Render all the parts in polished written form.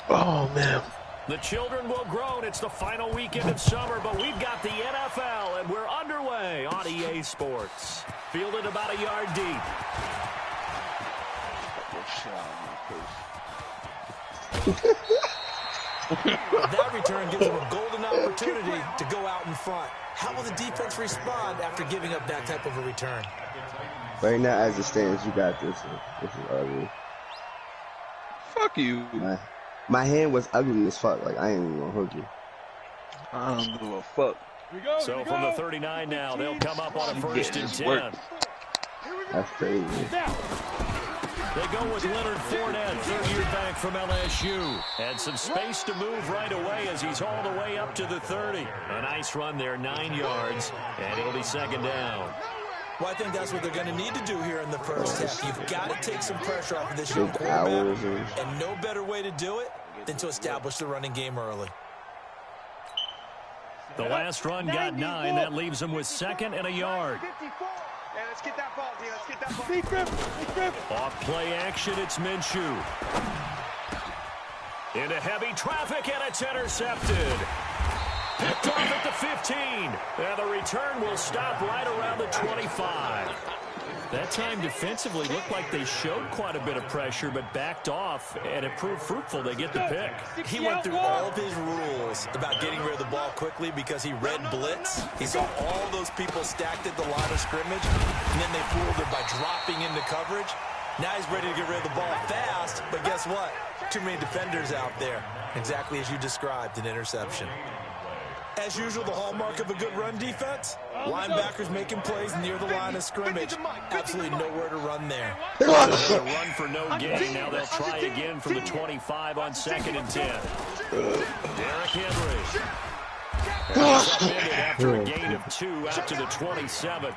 Oh, man. The children will groan. It's the final weekend of summer, but we've got the NFL, and we're underway on EA Sports. Fielded about a yard deep. That return gives them a golden opportunity to go out in front. How will the defense respond after giving up that type of a return? Right now, as it stands, you got this. This is ugly. Fuck you. My hand was ugly as fuck. Like, I ain't even gonna hook you. I don't give a fuck. So from the 39 now, they'll come up on a 1st and 10. That's crazy. They go with Leonard Fournette, third-year back from LSU. And some space to move right away as he's all the way up to the 30. A nice run there, 9 yards, and it'll be 2nd down. Well, I think that's what they're going to need to do here in the first half. You've got to take some pressure off of this young quarterback, and no better way to do it than to establish the running game early. The last run got 9. That leaves them with 2nd and a yard. Let's get that ball, D. Let's get that ball. Off play action, it's Minshew. Into heavy traffic, and it's intercepted. Picked off at the 15. And the return will stop right around the 25. That time defensively looked like they showed quite a bit of pressure, but backed off, and it proved fruitful. They get the pick. He went through all of his rules about getting rid of the ball quickly because he read blitz. He saw all those people stacked at the line of scrimmage, and then they fooled him by dropping into coverage. Now he's ready to get rid of the ball fast, but guess what? Too many defenders out there. Exactly as you described, an interception. As usual, the hallmark of a good run defense, linebackers making plays near the line of scrimmage. Absolutely nowhere to run there. A run for no gain. Now they'll try again from the 25 on 2nd and 10. Derrick Henry. After a gain of 2 out to the 27.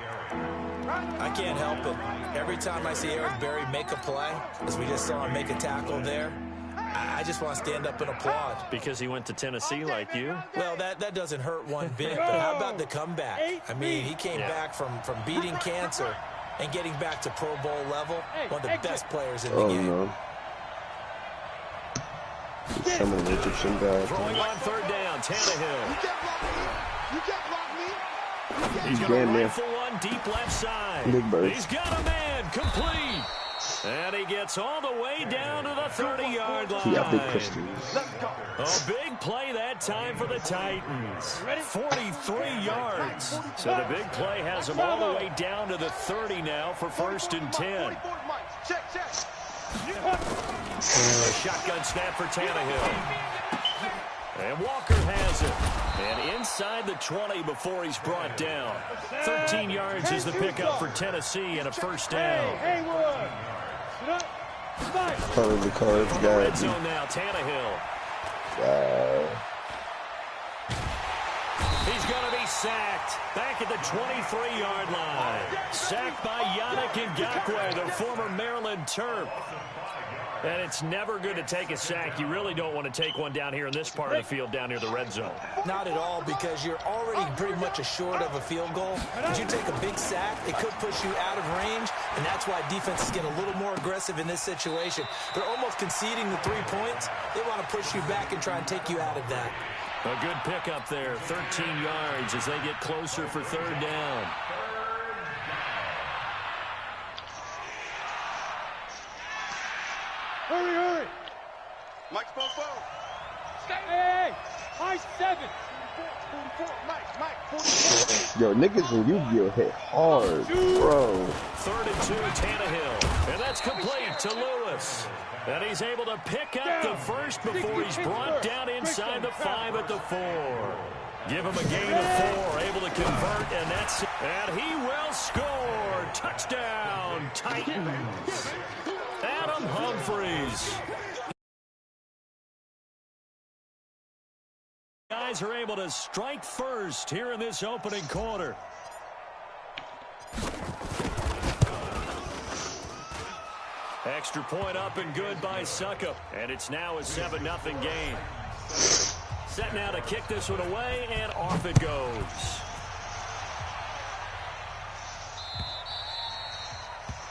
I can't help it. Every time I see Eric Berry make a play, as we just saw him make a tackle there, I just want to stand up and applaud. Because he went to Tennessee like you? Well, that doesn't hurt one bit, but how about the comeback? I mean, he came back from beating cancer and getting back to Pro Bowl level. One of the best players in the game. No. Some of the Egyptian guys. Throwing on 3rd down, Tannehill. You can't block me. He's going to rifle one deep left side. He's got a man, complete. And he gets all the way down to the 30-yard line. A big play that time for the Titans. 43 yards. So the big play has him all the way down to the 30 now for 1st and 10. A shotgun snap for Tannehill. And Walker has it. And inside the 20 before he's brought down. 13 yards is the pickup for Tennessee and a 1st down. Color the cards, From the red zone now, Tannehill. He's going to be sacked back at the 23-yard line. Sacked by Yannick Ngakoue, the former Maryland Terp. And it's never good to take a sack. You really don't want to take one down here in this part of the field down near the red zone. Not at all, because you're already pretty much assured of a field goal. If you take a big sack, it could push you out of range, and that's why defenses get a little more aggressive in this situation. They're almost conceding the 3 points. They want to push you back and try and take you out of that. A good pickup there, 13 yards as they get closer for 3rd down. Hurry. Mike Popo. Hey. Mike 7. 44. Mike 44. Yo, niggas in Yu-Gi-Oh hit hard, bro. 3rd and 2, Tannehill. And that's complete to Lewis. And he's able to pick up the first before he's brought down inside the 5 at the 4. Give him a gain of 4, able to convert, and that's it. And he will score. Touchdown, Titans. Adam Humphries. Guys are able to strike first here in this opening quarter. Extra point up and good by Suckup. And it's now a 7-0 game. Set now to kick this one away, and off it goes.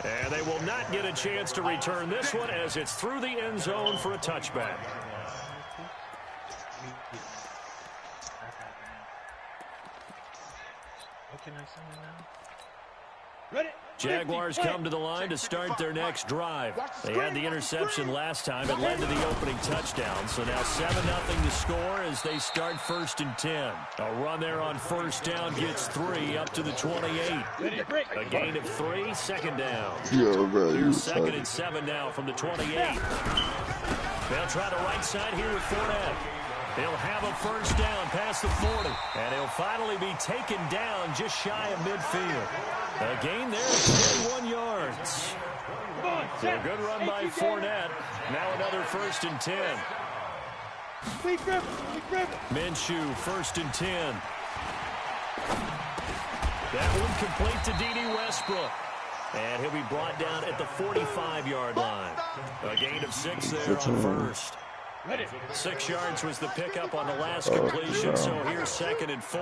And they will not get a chance to return this one as it's through the end zone for a touchback. Jaguars come to the line to start their next drive. They had the interception last time. It led to the opening touchdown. So now 7-0 to score as they start 1st and 10. A run there on 1st down gets 3 up to the 28. A gain of 3, 2nd down. Here's 2nd and 7 now from the 28. They'll try the right side here with Fournette. He'll have a 1st down past the 40. And he'll finally be taken down just shy of midfield. A gain there of 21 yards. So a good run by Fournette. Now another 1st and 10. Minshew, 1st and 10. That one complete to D.D. Westbrook. And he'll be brought down at the 45-yard line. A gain of 6 there on 1st. 6 yards was the pickup on the last completion, so here's 2nd and 4.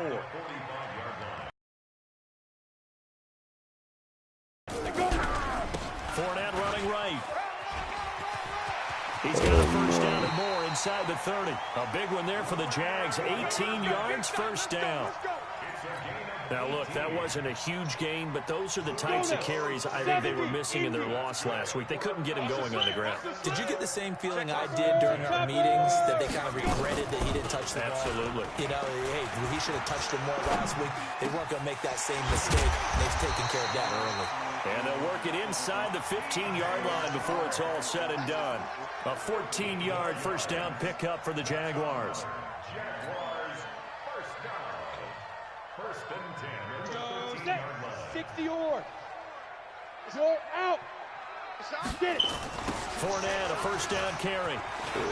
Fournette running right. He's got a 1st down and more inside the 30. A big one there for the Jags. 18 yards, 1st down. Now, look, that wasn't a huge gain, but those are the types of carries I think they were missing in their loss last week. They couldn't get him going on the ground. Did you get the same feeling I did during our meetings, that they kind of regretted that he didn't touch the ball? Absolutely. You know, hey, he should have touched him more last week. They weren't going to make that same mistake, and they've taken care of that early. And they'll work it inside the 15-yard line before it's all said and done. A 14-yard 1st down pickup for the Jaguars. 60 yards. You're out. Get it. Fournette, a 1st down carry.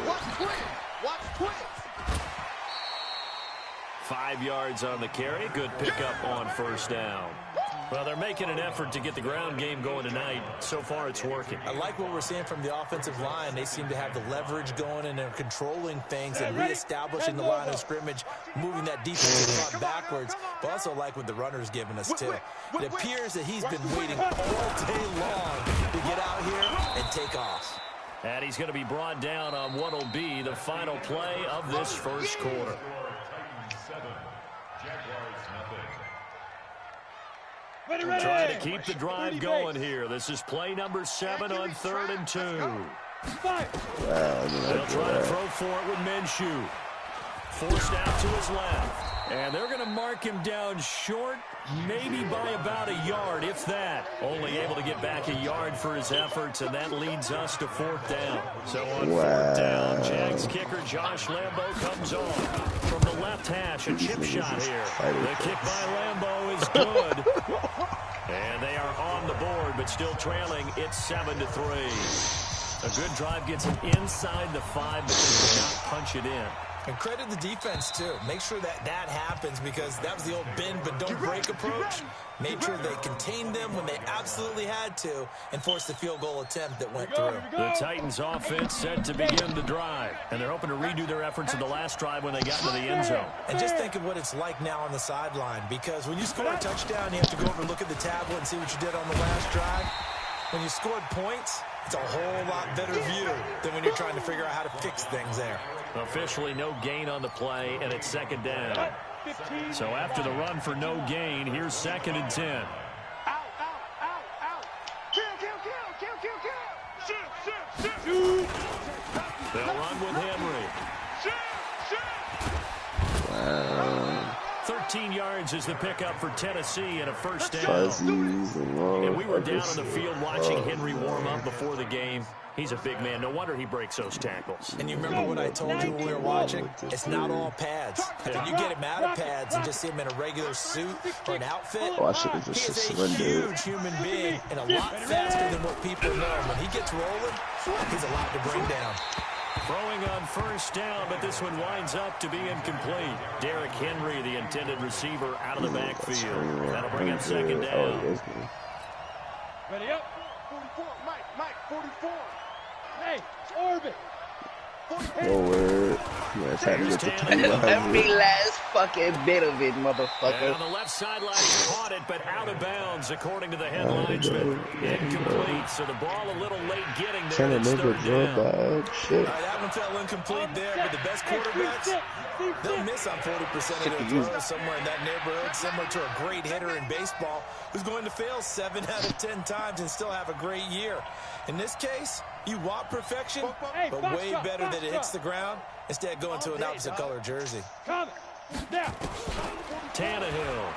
Watch twins. 5 yards on the carry. Good pickup on 1st down. Well, they're making an effort to get the ground game going tonight. So far, it's working. I like what we're seeing from the offensive line. They seem to have the leverage going, and they're controlling things and reestablishing the line of scrimmage, moving that defensive front backwards. But also like what the runner's giving us, too. It appears that he's been waiting all day long to get out here and take off. And he's going to be brought down on what will be the final play of this 1st quarter. Trying to keep the drive going here. This is play number 7 on 3rd and 2. They'll try to throw for it with Minshew. Forced out to his left. And they're going to mark him down short, maybe by about a yard, if that. Only able to get back a yard for his efforts, and that leads us to 4th down. So on 4th down, Jags kicker Josh Lambo comes on. From the left hash, a chip shot here. The kick by Lambo is good. And they are on the board, but still trailing. It's 7-3. A good drive gets him inside the 5, but they do not punch it in. And credit the defense, too. Make sure that happens, because that was the old bend but don't break approach. Made sure they contained them when they absolutely had to and forced the field goal attempt that went through. The Titans offense set to begin the drive. And they're hoping to redo their efforts in the last drive when they got into the end zone. And just think of what it's like now on the sideline, because when you score a touchdown, you have to go over and look at the tablet and see what you did on the last drive. When you scored points, it's a whole lot better view than when you're trying to figure out how to fix things there. Officially no gain on the play, and it's 2nd down. So after the run for no gain, here's 2nd and 10. Out. Kill. Shoot. They'll run with Henry. Wow. 13 yards is the pickup for Tennessee and a 1st down. And we were down on the field watching Henry warm up before the game. He's a big man. No wonder he breaks those tackles. And you remember what I told you when we were watching? It's not all pads. If you get him out of pads and just see him in a regular suit or an outfit, he is a huge human being and a lot faster than what people know. When he gets rolling, he's a lot to bring down. Throwing on 1st down, but this one winds up to be incomplete. Derrick Henry, the intended receiver, out of the backfield. That'll bring up 2nd down. Ready up. 44, Mike, 44. Hey, orbit. Forward. Yeah, trying to get the Let me last fucking bit of it, And motherfucker. on the left sideline, he caught it, but out of bounds, according to the head linesman. Incomplete, so the ball a little late getting there. Trying to It's make third it real down. bad. Shit. All right, that one fell incomplete there, but the best quarterbacks, they'll miss on 40% of their throws somewhere in that neighborhood, similar to a great hitter in baseball who's going to fail 7 out of 10 times and still have a great year. In this case, you want perfection, but way better that it hits the ground instead going to an opposite color jersey. Tannehill.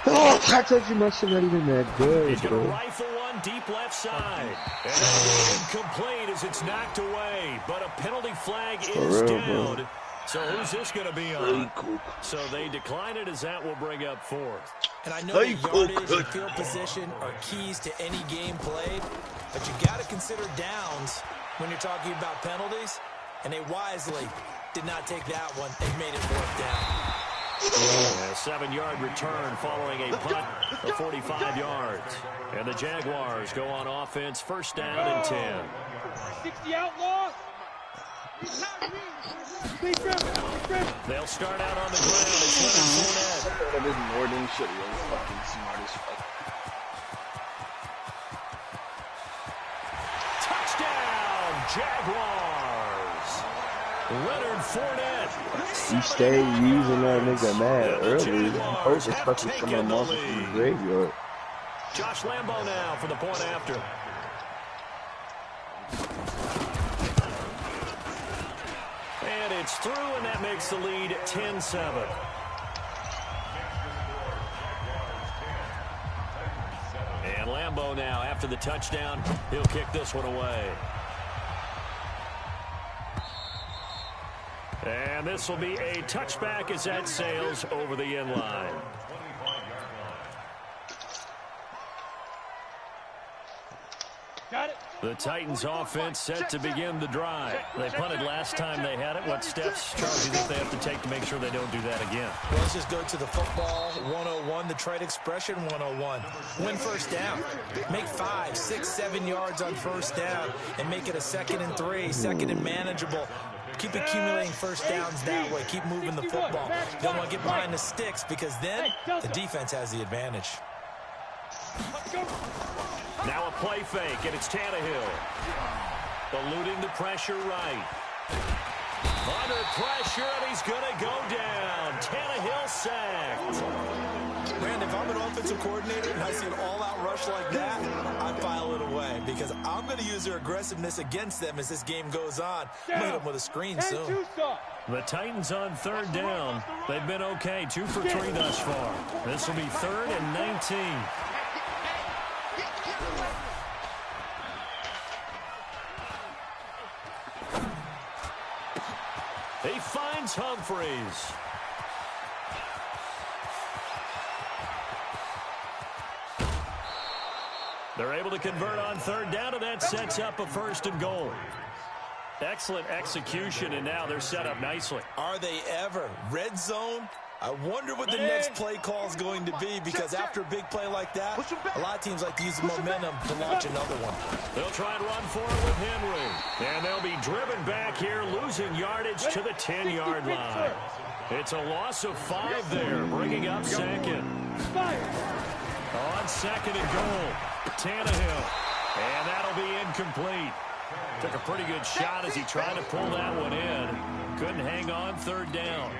Oh, I told you my shit not even that good, He's going to bro. rifle one deep left side. And that'll be incomplete as it's knocked away. But a penalty flag is real, down. bro. So who's this going to be on? So they decline it as that will bring up fourth. And I know that yardage and field position are keys to any game played, but you got to consider downs when you're talking about penalties, and they wisely did not take that one and made it 4th down. A 7-yard return following a punt of 45 yards. And the Jaguars go on offense, first down and 10. 60 outlaws. They'll start out on the ground. It's Leonard Fournette. That is more than shit. He's fucking smart as fuck. Touchdown, Jaguars. Leonard Fournette. You stay using that nigga mad early. I'm hoping especially from a monster from the graveyard. Josh Lambo now for the point after. And it's through, and that makes the lead 10-7. And Lambo now, after the touchdown, he'll kick this one away. And this will be a touchback as that sails over the end line. Got it. The Titans offense set to begin the drive. They punted last time they had it. What steps, Charles, do you think they have to take to make sure they don't do that again? Well, let's just go to the football 101, the trade expression 101. Win first down. Make 5, 6, 7 yards on first down and make it a 2nd and 3, 2nd and manageable. Keep accumulating first downs that way. Keep moving the football. You don't want to get behind the sticks because then the defense has the advantage. Now a play fake, and it's Tannehill. Eluding the pressure right. Under pressure, and he's going to go down. Tannehill sacked. Brandon, if I'm an offensive coordinator and I see an all-out rush like that, I file it away because I'm going to use their aggressiveness against them as this game goes on. I'm going to hit them with a screen soon. The Titans on 3rd down. They've been okay, 2 for 3 thus far. This will be 3rd and 19. He finds Humphreys. They're able to convert on 3rd down, and that sets up a 1st and goal. Excellent execution, and now they're set up nicely. Are they ever? Red zone? I wonder what the next play call is going to be because after a big play like that, a lot of teams like to use the momentum to launch another one. They'll try and run for it with Henry. And they'll be driven back here, losing yardage to the 10-yard line. It's a loss of 5 there, bringing up 2nd. On 2nd and goal, Tannehill. And that'll be incomplete. Took a pretty good shot as he tried to pull that one in. Couldn't hang on 3rd down.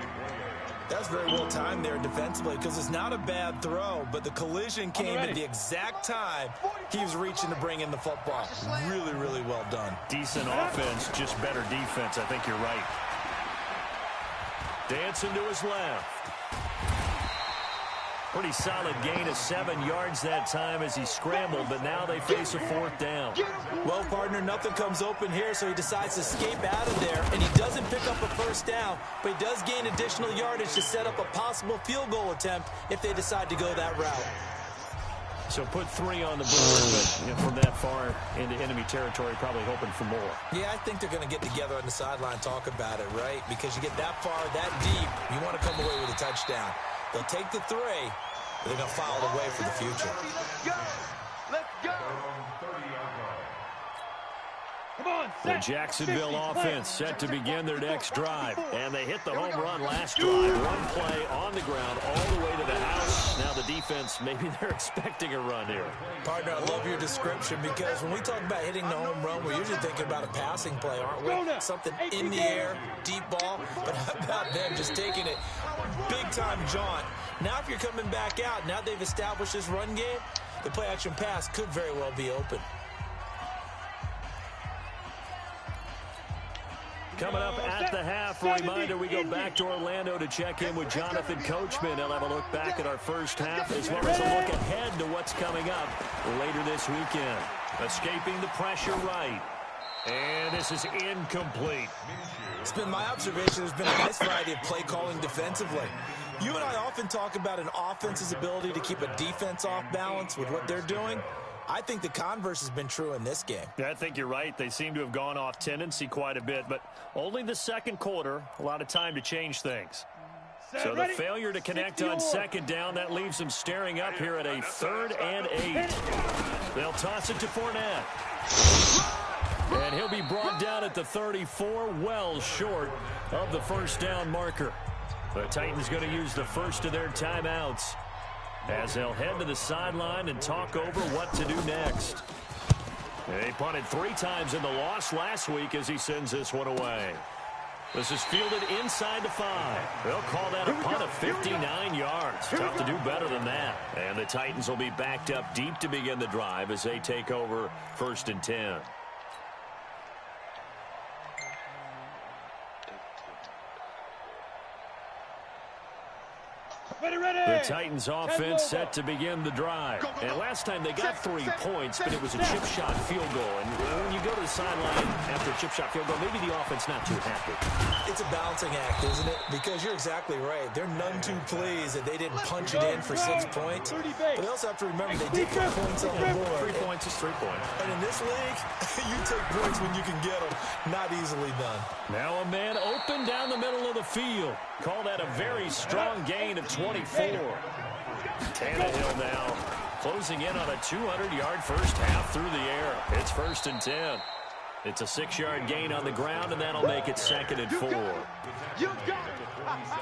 That's very well timed there defensively because it's not a bad throw, but the collision came at the exact time he was reaching to bring in the football. Really, really well done. Decent offense, just better defense. I think you're right. Dancing to his left. Pretty solid gain of 7 yards that time as he scrambled, but now they face a 4th down. Well, partner, nothing comes open here, so he decides to escape out of there, and he doesn't pick up a 1st down, but he does gain additional yardage to set up a possible field goal attempt if they decide to go that route. So put 3 on the board, but from that far into enemy territory, probably hoping for more. Yeah, I think they're going to get together on the sideline, talk about it, right? Because you get that far, that deep, you want to come away with a touchdown. They'll take the 3, but they're going to file it away for the future. Let's go. Come The Jacksonville offense set to begin their next drive. And they hit the home run last drive. One play on the ground all the way to the house. Now the defense, maybe they're expecting a run here. Partner, I love your description because when we talk about hitting the home run, we're usually thinking about a passing play, aren't we? Something in the air, deep ball. But how about them just taking it big-time jaunt? Now if you're coming back out, now they've established this run game, the play-action pass could very well be open. Coming up at the half, a reminder, we go back to Orlando to check in with Jonathan Coachman. He'll have a look back at our first half as well as a look ahead to what's coming up later this weekend. Escaping the pressure right. And this is incomplete. It's been my observation there's been a nice variety of play calling defensively. You and I often talk about an offense's ability to keep a defense off balance with what they're doing. I think the converse has been true in this game. Yeah, I think you're right. They seem to have gone off tendency quite a bit, but only the second quarter, a lot of time to change things. So the failure to connect on second down, that leaves them staring up here at a 3rd and 8. They'll toss it to Fournette. And he'll be brought down at the 34, well short of the first down marker. The Titans going to use the first of their timeouts as they'll head to the sideline and talk over what to do next. They punted 3 times in the loss last week as he sends this one away. This is fielded inside the 5. They'll call that a punt of 59 yards. Tough to do better than that. And the Titans will be backed up deep to begin the drive as they take over 1st and 10. The Titans offense set to begin the drive. And last time they got 3 points, but it was a chip shot field goal. And when you go to the sideline after a chip shot field goal, maybe the offense not too happy. It's a balancing act, isn't it? Because you're exactly right. They're none too pleased that they didn't punch it in for 6 points. But they also have to remember they did get points on the board. 3 points is 3 points. And in this league, you take points when you can get them. Not easily done. Now a man open down the middle of the field. Call that a very strong gain of 24. Tannehill now closing in on a 200-yard first half through the air. It's 1st and 10. It's a 6-yard gain on the ground, and that'll make it 2nd and 4.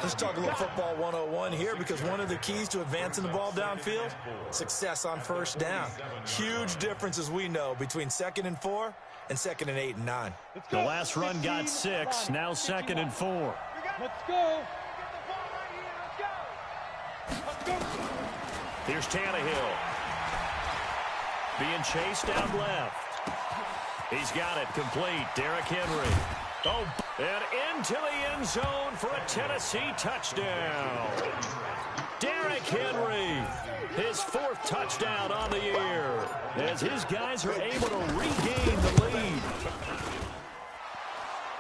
Let's talk a little football 101 here, because one of the keys to advancing the ball downfield, success on first down. Huge difference, as we know, between 2nd and 4 and 2nd and 8 and 9. The last run got 6, now 2nd and 4. Let's go. Here's Tannehill. Being chased down left. He's got it complete. Derrick Henry. Oh, and into the end zone for a Tennessee touchdown. Derrick Henry, his 4th touchdown on the year, as his guys are able to regain the lead.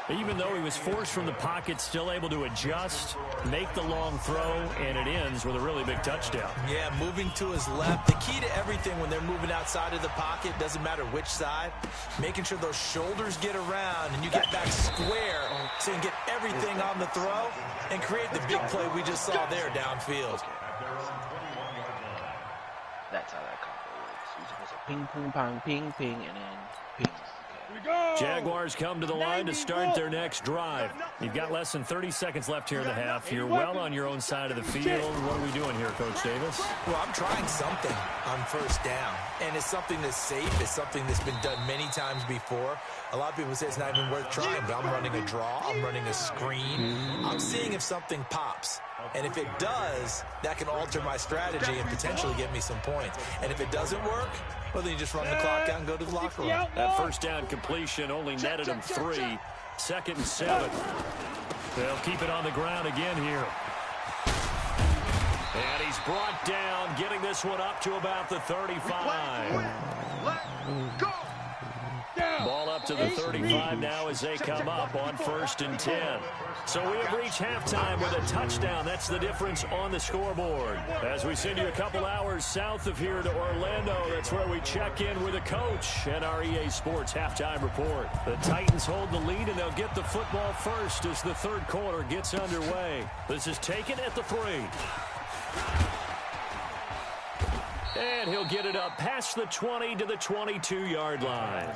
Even though he was forced from the pocket, still able to adjust, make the long throw, and it ends with a really big touchdown. Yeah, moving to his left. The key to everything when they're moving outside of the pocket, doesn't matter which side, making sure those shoulders get around and you get back square so you can get everything on the throw and create the big play we just saw there downfield. That's how that combo works. You're supposed to ping, ping, pong, ping, ping, and then ping. Jaguars come to the line to start their next drive. You've got less than 30 seconds left here in the half. You're well on your own side of the field. What are we doing here, Coach Davis? Well, I'm trying something on first down, and it's something that's safe. It's something that's been done many times before. A lot of people say it's not even worth trying, but I'm running a draw. I'm running a screen. I'm seeing if something pops. And if it does, that can alter my strategy and potentially get me some points. And if it doesn't work, well, then you just run the clock out and go to the locker room. That first down completion only netted him 3. 2nd and 7. They'll keep it on the ground again here. And he's brought down, getting this one up to about the 35. Ball up to the 35 now as they come up on 1st and 10. So we have reached halftime with a touchdown. That's the difference on the scoreboard. As we send you a couple hours south of here to Orlando, that's where we check in with the coach and our EA Sports halftime report. The Titans hold the lead, and they'll get the football first as the 3rd quarter gets underway. This is taken at the 3. And he'll get it up past the 20 to the 22-yard line.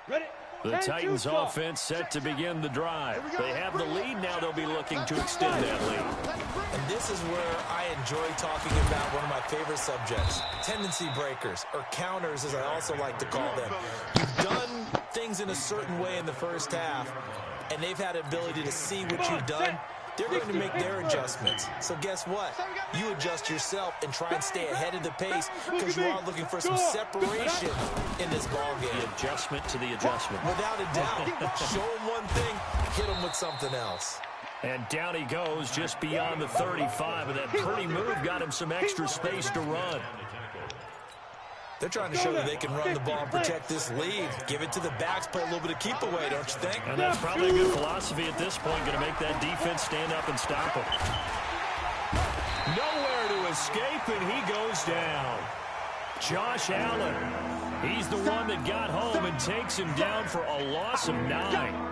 The Titans offense set to begin the drive. They have the lead now. They'll be looking to extend that lead. And this is where I enjoy talking about one of my favorite subjects, tendency breakers, or counters as I also like to call them. You've done things in a certain way in the first half, and they've had the ability to see what you've done. They're going to make their adjustments. So guess what? You adjust yourself and try and stay ahead of the pace because you are looking for some separation in this ball game. The adjustment to the adjustment. Without a doubt. Show them one thing, hit them with something else. And down he goes just beyond the 35, and that pretty move got him some extra space to run. They're trying to show that they can run the ball and protect this lead. Give it to the backs, play a little bit of keep away, don't you think? And that's probably a good philosophy at this point, going to make that defense stand up and stop him. Nowhere to escape, and he goes down. Josh Allen, he's the one that got home and takes him down for a loss of 9.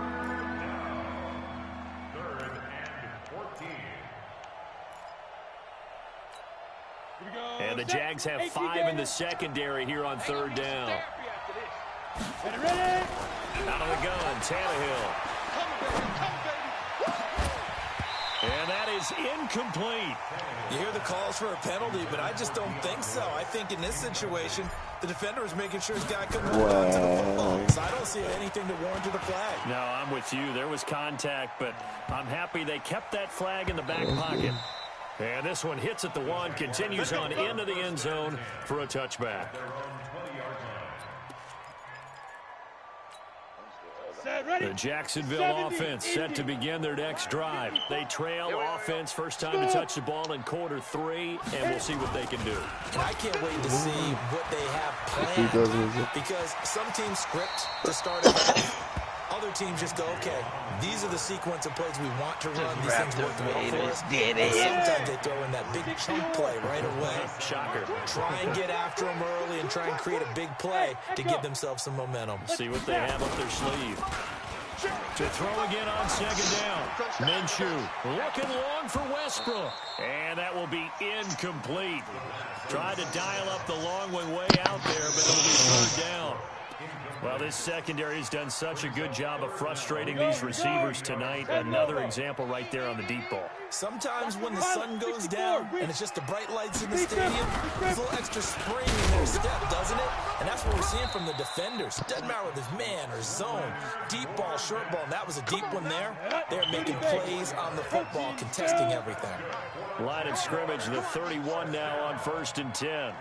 And the Jags have 5 in the secondary here on 3rd down. Out of the gun, Tannehill. And that is incomplete. You hear the calls for a penalty, but I just don't think so. I think in this situation, the defender is making sure his guy couldn't hold on to the football. So I don't see anything to warrant a flag. No, I'm with you. There was contact, but I'm happy they kept that flag in the back pocket. And this one hits at the 1, continues on into the end zone for a touchback. The Jacksonville offense set to begin their next drive. They trail offense, first time to touch the ball in quarter 3, and we'll see what they can do. And I can't wait to see what they have planned, because some teams script to start it. Other teams just go, okay, these are the sequence of plays we want to run. These things work well for us. And sometimes they throw in that big chunk play right away. Shocker. Try and get after them early and try and create a big play to give themselves some momentum. See what they have up their sleeve. To throw again on 2nd down. Minshew looking long for Westbrook. And that will be incomplete. Tried to dial up the long one way out there, but it'll be 3rd down. Well, this secondary has done such a good job of frustrating these receivers tonight. Another example right there on the deep ball. Sometimes when the sun goes down and it's just the bright lights in the stadium, there's a little extra spring in their step, doesn't it? And that's what we're seeing from the defenders. Doesn't matter whether it's man or zone, deep ball, short ball, and that was a deep one there. They're making plays on the football, contesting everything. Line of scrimmage, the 31 now on 1st and 10.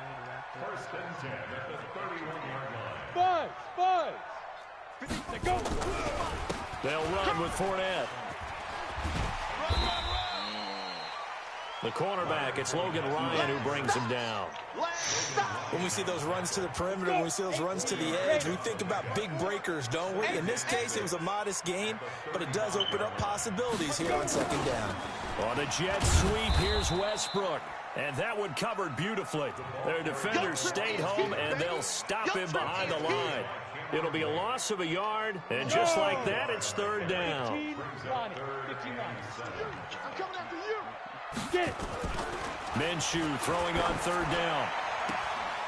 They'll run with Fournette. The cornerback, it's Logan Ryan who brings him down. When we see those runs to the perimeter, when we see those runs to the edge, we think about big breakers, don't we? In this case, it was a modest gain, but it does open up possibilities here on 2nd down. On a jet sweep, here's Westbrook. And that one covered beautifully. Their defenders stayed home, and they'll stop him behind the line. It'll be a loss of a yard, and just like that, it's 3rd down. Minshew throwing on 3rd down.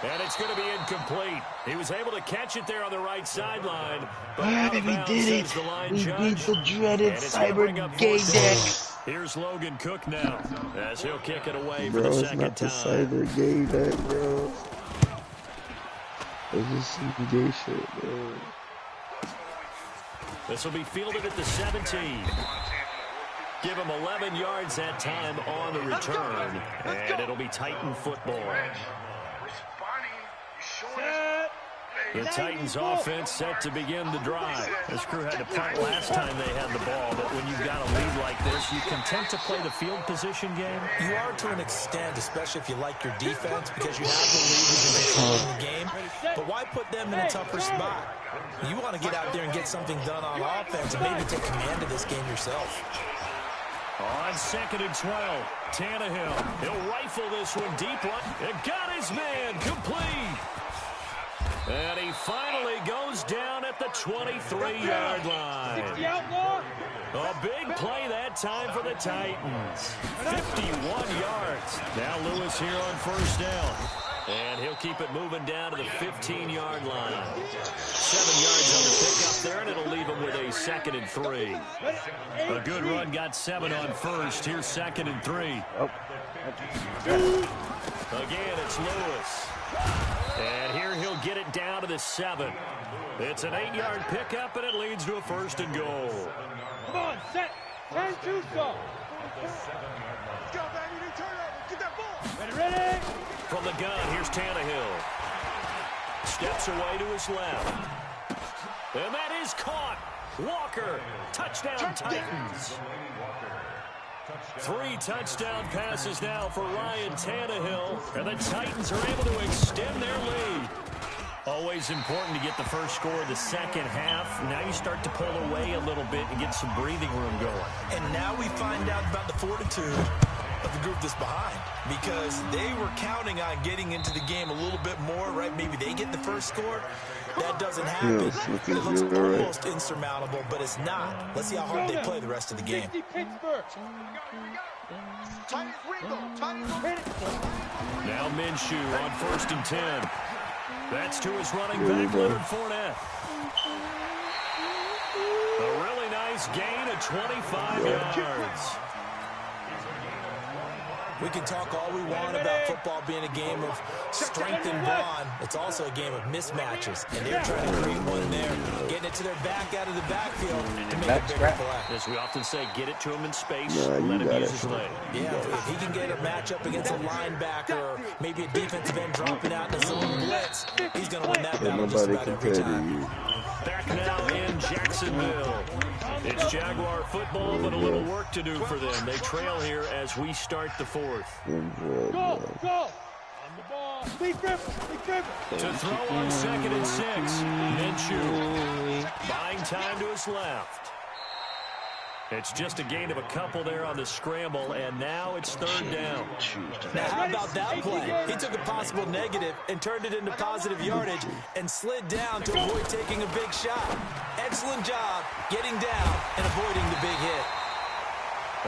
And it's going to be incomplete. He was able to catch it there on the right sideline. But we did it. We beat the dreaded cyber gay deck. Here's Logan Cook now, as he'll kick it away for Bro, the it's second not the time. cyber gay deck, bro. It's just some gay shit, bro. This will be fielded at the 17. Give him 11 yards that time on the return, and it'll be Titan football. The Titans offense set to begin the drive. This crew had to punt last time they had the ball, but when you've got a lead like this, you content to play the field position game? You are to an extent, especially if you like your defense, because you have the lead, you can control the game. But why put them in a tougher spot? You want to get out there and get something done on offense and maybe take command of this game yourself. On 2nd and 12, Tannehill. He'll rifle this one deep right. It got his man complete. And he finally goes down at the 23-yard line. A big play that time for the Titans. 51 yards. Now Lewis here on 1st down. And he'll keep it moving down to the 15-yard line. 7 yards on the pickup there, and it'll leave him with a 2nd and 3. A good run got 7 on first. Here's 2nd and 3. Again, it's Lewis. And here he'll get it down to the 7. It's an 8-yard pickup, and it leads to a 1st and goal. Come on, set. 10-2 stop. Let's go, baby. Turnover. Get that ball. Ready. From the gun, here's Tannehill. Steps away to his left. And that is caught. Walker. Touchdown, Titans. 3 touchdown passes now for Ryan Tannehill. And the Titans are able to extend their lead. Always important to get the first score of the second half. Now you start to pull away a little bit and get some breathing room going. And now we find out about the fortitude of the group that's behind, because they were counting on getting into the game a little bit more, right? Maybe they get the first score. That doesn't happen. It looks almost insurmountable, but it's not. Let's see how hard they play the rest of the game. Now Minshew on 1st and 10. That's to his running back, Leonard Fournette. A really nice gain of 25 yards. We can talk all we want about football being a game of strength and brawn. It's also a game of mismatches, and they're trying to create one there, getting it to their back out of the backfield to make a bigger play. As we often say, get it to him in space, let him use his leg. Yeah, if he can get a matchup against a linebacker or maybe a defensive end dropping out in a zone blitz, he's going to win that battle just about every time. Back now in Jacksonville. It's Jaguar football, but a little work to do for them. They trail here as we start the 4th. Go! On the ball. Big grip. To throw on 2nd and 6. Minshew buying time to his left. It's just a gain of a couple there on the scramble, and now it's 3rd down. Now, how about that play? He took a possible negative and turned it into positive yardage and slid down to avoid taking a big shot. Excellent job getting down and avoiding the big hit.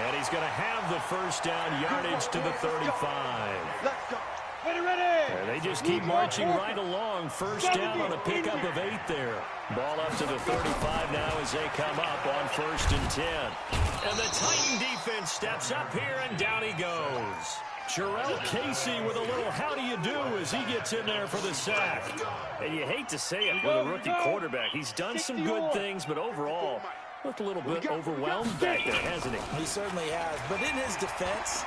And he's going to have the 1st down, yardage to the 35. Let's go. Ready. And they just keep marching right along. 1st down on a pickup of 8 there. Ball up to the 35 now as they come up on 1st and 10. And the Titan defense steps up here, and down he goes. Jarrell Casey with a little how do you do as he gets in there for the sack. And you hate to say it with a rookie quarterback. He's done some good things, but overall, looked a little bit overwhelmed back there, hasn't he? He certainly has. But in his defense,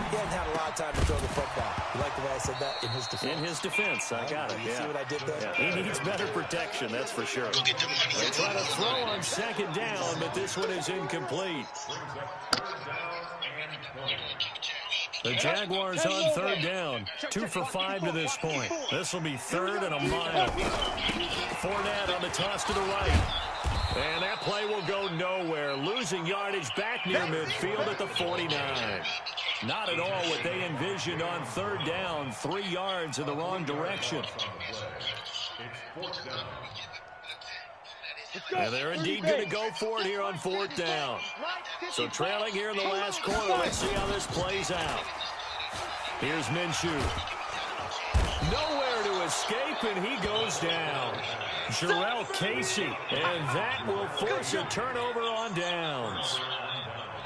he hasn't had a lot of time to throw the football. You like the way I said that? In his defense. In his defense. I got it, You see what I did there? Yeah. He needs better protection, that's for sure. They try to throw on 2nd down, but this one is incomplete. The Jaguars on 3rd down. 2 for 5 to this point. This will be 3rd and a mile. Fournette on the toss to the right. And that play will go nowhere. Losing yardage back near midfield at the 49. Not at all what they envisioned on 3rd down. 3 yards in the wrong direction. And they're indeed going to go for it here on 4th down. So trailing here in the last quarter. Let's see how this plays out. Here's Minshew. Nowhere to escape, and he goes down. Jarrell Casey, and that will force a turnover on downs.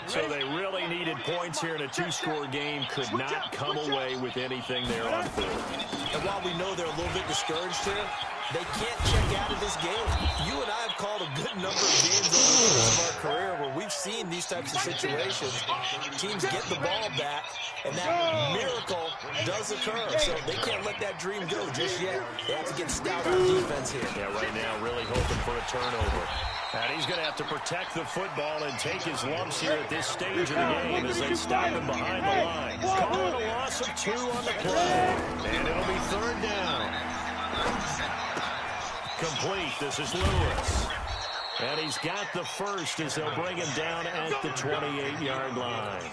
So they really needed points here in a 2-score game. Could not come away with anything there on 4th. And while we know they're a little bit discouraged here, they can't check out of this game. You and I have called a good number of games over the course of our career where we've seen these types of situations. Teams get the ball back, and that miracle does occur. So they can't let that dream go just yet. They have to get stout on defense here. Yeah, right now really hoping for a turnover. And he's going to have to protect the football and take his lumps here at this stage of the game as they stop him behind the line. Calling a loss of 2 on the play. And it'll be 3rd down. Complete. This is Lewis. And he's got the 1st as they'll bring him down at the 28-yard line.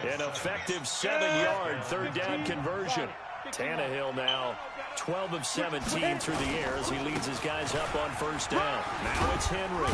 An effective 7-yard 3rd down conversion. Tannehill now 12 of 17 through the air as he leads his guys up on 1st down. Now it's Henry.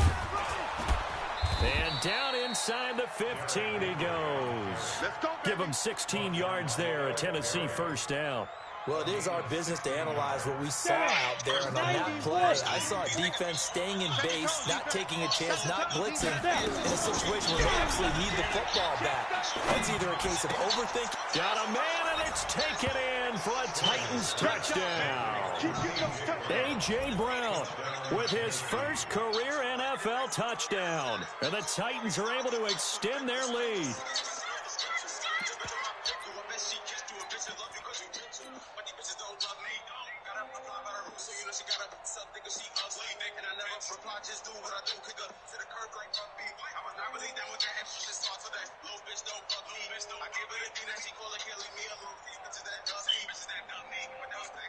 And down inside the 15 he goes. Give him 16 yards there, a Tennessee 1st down. Well, it is our business to analyze what we saw out there. And on that play, I saw a defense staying in base, not taking a chance, not blitzing, in a situation where they actually need the football back. That's either a case of overthinking. Got a man, and it's taken in for a Titans touchdown. A.J. Brown with his first career NFL touchdown. And the Titans are able to extend their lead.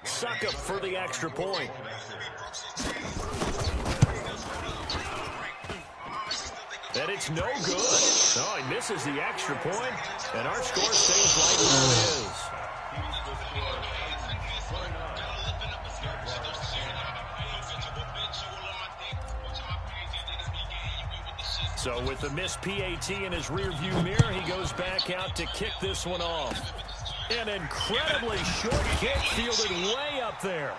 Suck up for the extra point. And it's no good. Oh, he misses the extra point, and our score stays right where it is. So with the missed PAT in his rearview mirror, he goes back out to kick this one off. An incredibly short kick fielded way up there.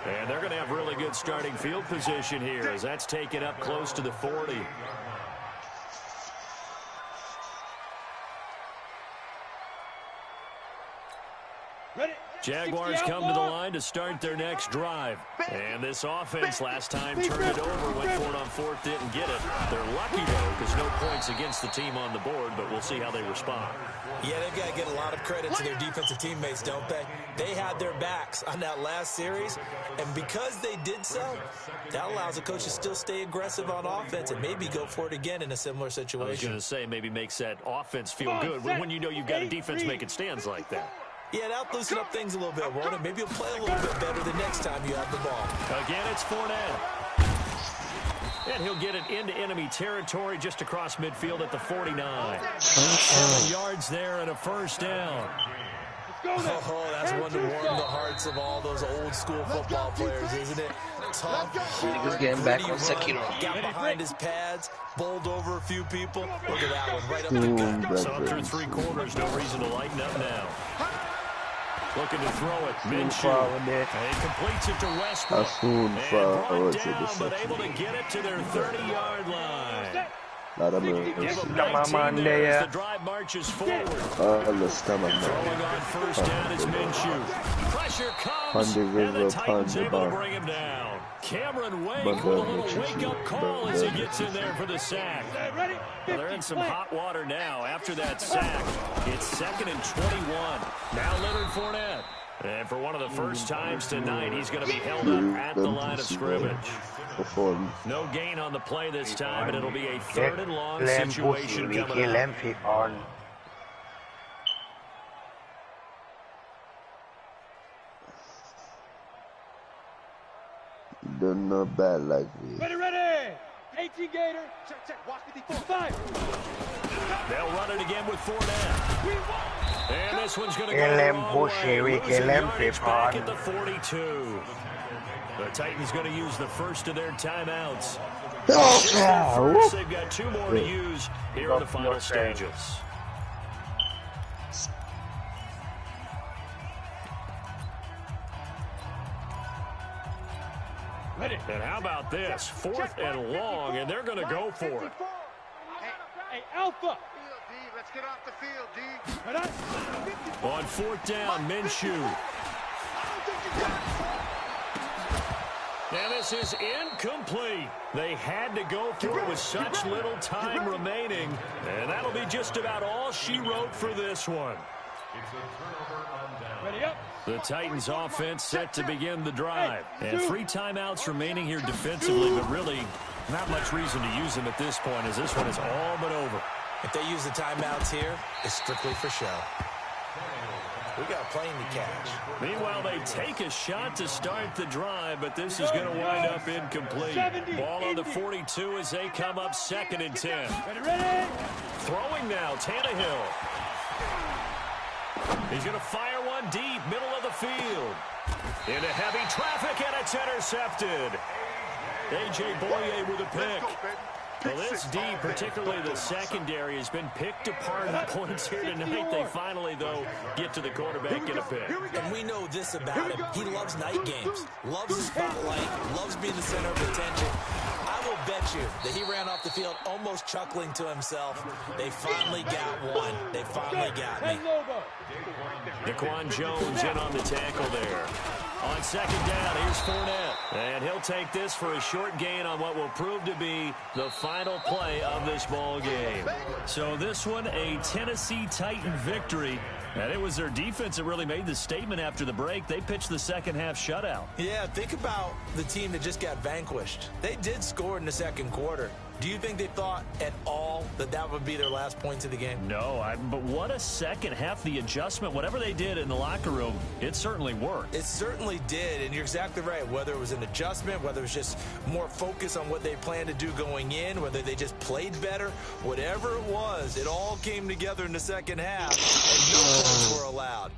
And they're going to have really good starting field position here as that's taken up close to the 40. Jaguars come to the line to start their next drive. And this offense last time turned it over, went for it on fourth, didn't get it. They're lucky, though, because no points against the team on the board, but we'll see how they respond. Yeah, they've got to get a lot of credit to their defensive teammates, don't they? They had their backs on that last series, and because they did so, that allows the coach to still stay aggressive on offense and maybe go for it again in a similar situation. I was going to say maybe makes that offense feel good when you know you've got a defense making stands like that. Yeah, that'll loosen up things a little bit, won't it? Maybe you'll play a little bit better the next time you have the ball. Again, it's Fournette. And he'll get it into enemy territory just across midfield at the 49. 7 yards there and a first down. Oh, that's one to warm the hearts of all those old-school football players, isn't it? Tough, hard, getting back on run, Sekiro. got behind his pads, bowled over a few people. Look at that one, right up the gut. So through 3 quarters, no reason to lighten up now. Looking to throw it. Minshew. And he completes it to Westbrook. And brought down, but able to get it to their 30-yard line. Give him 19 there as the drive marches forward. Throwing on first down is Minshew. Pressure comes, and the Titans able to bring him down. Cameron Wake with a little wake-up call as he gets in there for the sack. Well, they're in some hot water now after that sack. It's 2nd and 21. Now Leonard Fournette. And for one of the first times tonight, he's going to be held up at the line of scrimmage. No gain on the play this time, and it'll be a 3rd and long situation coming up. They're not bad like me. Ready. 18 Gator. Check. Watch the default. 5. They'll run it again with Fournette. And this one's going to go the wrong way. Losing yardage back at the 42. The Titans going to use the first of their timeouts. First, they've got 2 more to use here in the final stages. And how about this? 4th and long, and they're going to go for it. Hey, Alpha. Let's get off the field, D. On 4th down, Minshew. And this is incomplete. They had to go for it with such little time remaining. And that'll be just about all she wrote for this one. Ready up. The Titans offense set to begin the drive. And 3 timeouts remaining here defensively, but really not much reason to use them at this point as this one is all but over. If they use the timeouts here, it's strictly for show. We got a plane to catch. Meanwhile, they take a shot to start the drive, but this is going to wind up incomplete. Ball on the 42 as they come up 2nd and 10. Ready. Throwing now, Tannehill. He's going to fire one deep, middle of the field. Into heavy traffic, and it's intercepted. A.J. Boye with a pick. Well, this D, particularly the secondary, has been picked apart in points here tonight. They finally, though, get to the quarterback in a pick. And we know this about him. He loves night games, loves the spotlight, loves being the center of attention. I will bet you that he ran off the field almost chuckling to himself. They finally got one. They finally got me. Daquan Jones in on the tackle there. On second down, here's Fournette. And he'll take this for a short gain on what will prove to be the final play of this ball game. So this one, a Tennessee Titan victory. And it was their defense that really made the statement after the break. They pitched the second half shutout. Yeah, think about the team that just got vanquished. They did score in the second quarter. Do you think they thought at all that that would be their last points of the game? No, but what a second half. The adjustment, whatever they did in the locker room, it certainly worked. It certainly did, and you're exactly right. Whether it was an adjustment, whether it was just more focus on what they planned to do going in, whether they just played better, whatever it was, it all came together in the second half, and no points were allowed.